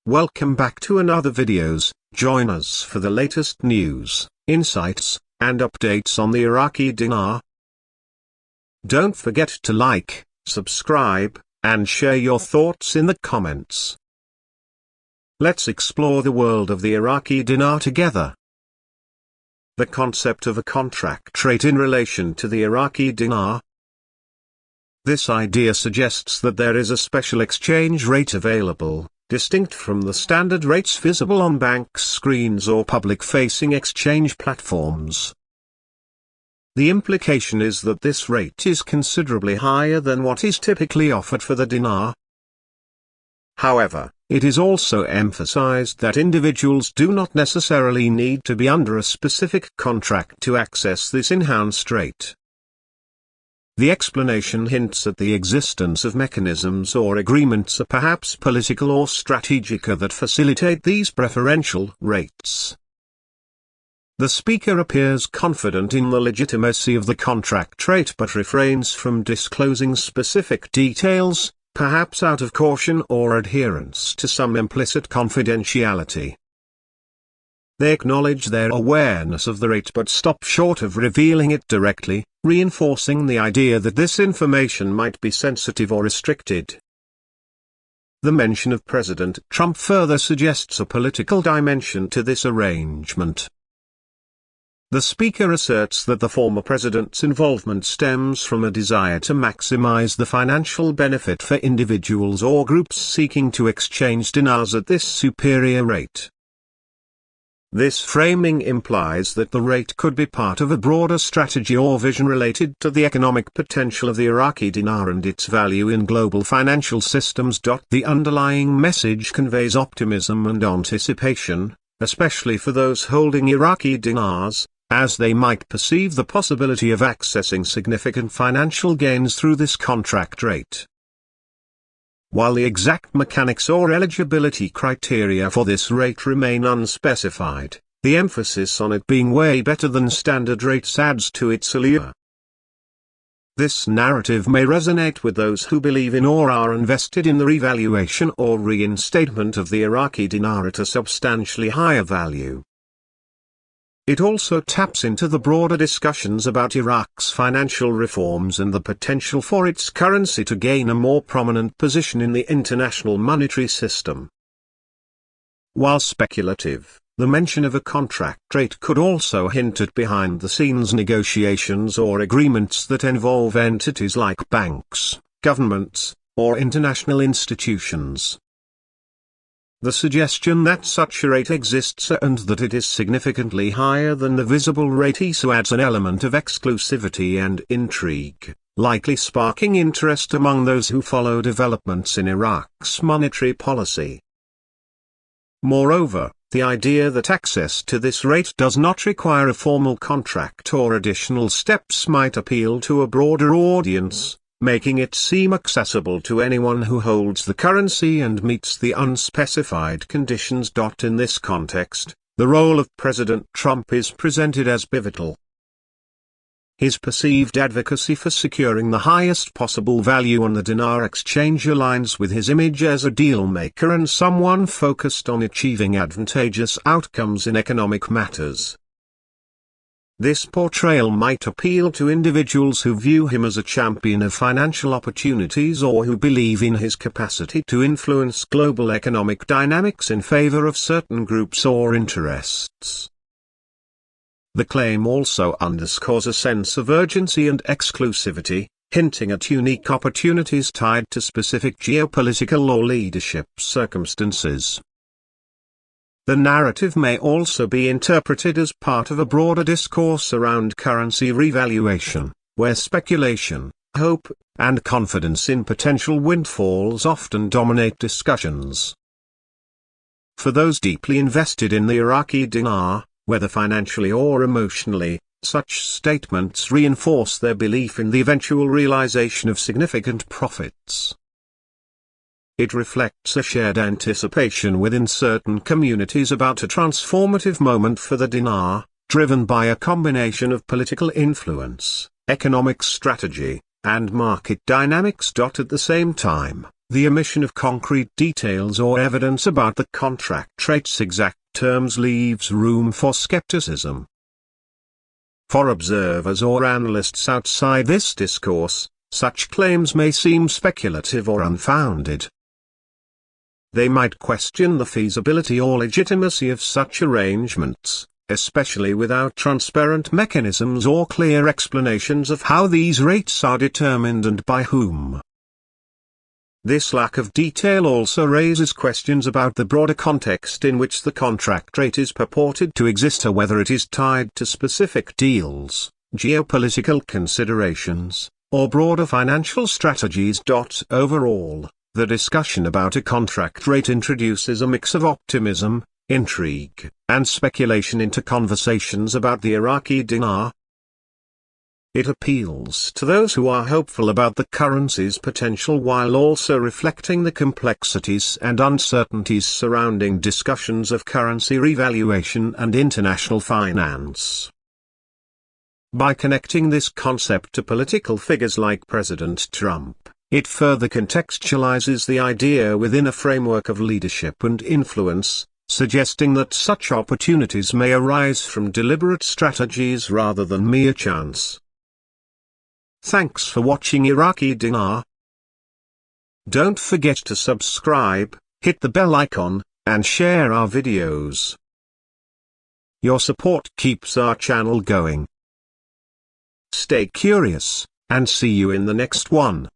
Welcome back to another videos. Join us for the latest news, insights, and updates on the Iraqi dinar. Don't forget to like, subscribe, and share your thoughts in the comments. Let's explore the world of the Iraqi dinar together. The concept of a contract rate in relation to the Iraqi dinar. This idea suggests that there is a special exchange rate available, distinct from the standard rates visible on bank screens or public-facing exchange platforms. The implication is that this rate is considerably higher than what is typically offered for the dinar. However, it is also emphasized that individuals do not necessarily need to be under a specific contract to access this enhanced rate. The explanation hints at the existence of mechanisms or agreements, perhaps political or strategic, that facilitate these preferential rates. The speaker appears confident in the legitimacy of the contract rate but refrains from disclosing specific details, perhaps out of caution or adherence to some implicit confidentiality. They acknowledge their awareness of the rate but stop short of revealing it directly, reinforcing the idea that this information might be sensitive or restricted. The mention of President Trump further suggests a political dimension to this arrangement. The speaker asserts that the former president's involvement stems from a desire to maximize the financial benefit for individuals or groups seeking to exchange dinars at this superior rate. This framing implies that the rate could be part of a broader strategy or vision related to the economic potential of the Iraqi dinar and its value in global financial systems. The underlying message conveys optimism and anticipation, especially for those holding Iraqi dinars, as they might perceive the possibility of accessing significant financial gains through this contract rate. While the exact mechanics or eligibility criteria for this rate remain unspecified, the emphasis on it being way better than standard rates adds to its allure. This narrative may resonate with those who believe in or are invested in the revaluation or reinstatement of the Iraqi dinar at a substantially higher value. It also taps into the broader discussions about Iraq's financial reforms and the potential for its currency to gain a more prominent position in the international monetary system. While speculative, the mention of a contract rate could also hint at behind-the-scenes negotiations or agreements that involve entities like banks, governments, or international institutions. The suggestion that such a rate exists and that it is significantly higher than the visible rate also adds an element of exclusivity and intrigue, likely sparking interest among those who follow developments in Iraq's monetary policy. Moreover, the idea that access to this rate does not require a formal contract or additional steps might appeal to a broader audience, making it seem accessible to anyone who holds the currency and meets the unspecified conditions. In this context, the role of President Trump is presented as pivotal. His perceived advocacy for securing the highest possible value on the dinar exchange aligns with his image as a deal-maker and someone focused on achieving advantageous outcomes in economic matters. This portrayal might appeal to individuals who view him as a champion of financial opportunities or who believe in his capacity to influence global economic dynamics in favor of certain groups or interests. The claim also underscores a sense of urgency and exclusivity, hinting at unique opportunities tied to specific geopolitical or leadership circumstances. The narrative may also be interpreted as part of a broader discourse around currency revaluation, where speculation, hope, and confidence in potential windfalls often dominate discussions. For those deeply invested in the Iraqi dinar, whether financially or emotionally, such statements reinforce their belief in the eventual realization of significant profits. It reflects a shared anticipation within certain communities about a transformative moment for the dinar, driven by a combination of political influence, economic strategy, and market dynamics. At the same time, the omission of concrete details or evidence about the contract rate's exact terms leaves room for skepticism. For observers or analysts outside this discourse, such claims may seem speculative or unfounded. They might question the feasibility or legitimacy of such arrangements, especially without transparent mechanisms or clear explanations of how these rates are determined and by whom. This lack of detail also raises questions about the broader context in which the contract rate is purported to exist, or whether it is tied to specific deals, geopolitical considerations, or broader financial strategies. Overall, the discussion about a contract rate introduces a mix of optimism, intrigue, and speculation into conversations about the Iraqi dinar. It appeals to those who are hopeful about the currency's potential while also reflecting the complexities and uncertainties surrounding discussions of currency revaluation and international finance. By connecting this concept to political figures like President Trump, it further contextualizes the idea within a framework of leadership and influence, suggesting that such opportunities may arise from deliberate strategies rather than mere chance. Thanks for watching Iraqi Dinar. Don't forget to subscribe, hit the bell icon, and share our videos. Your support keeps our channel going. Stay curious, and see you in the next one.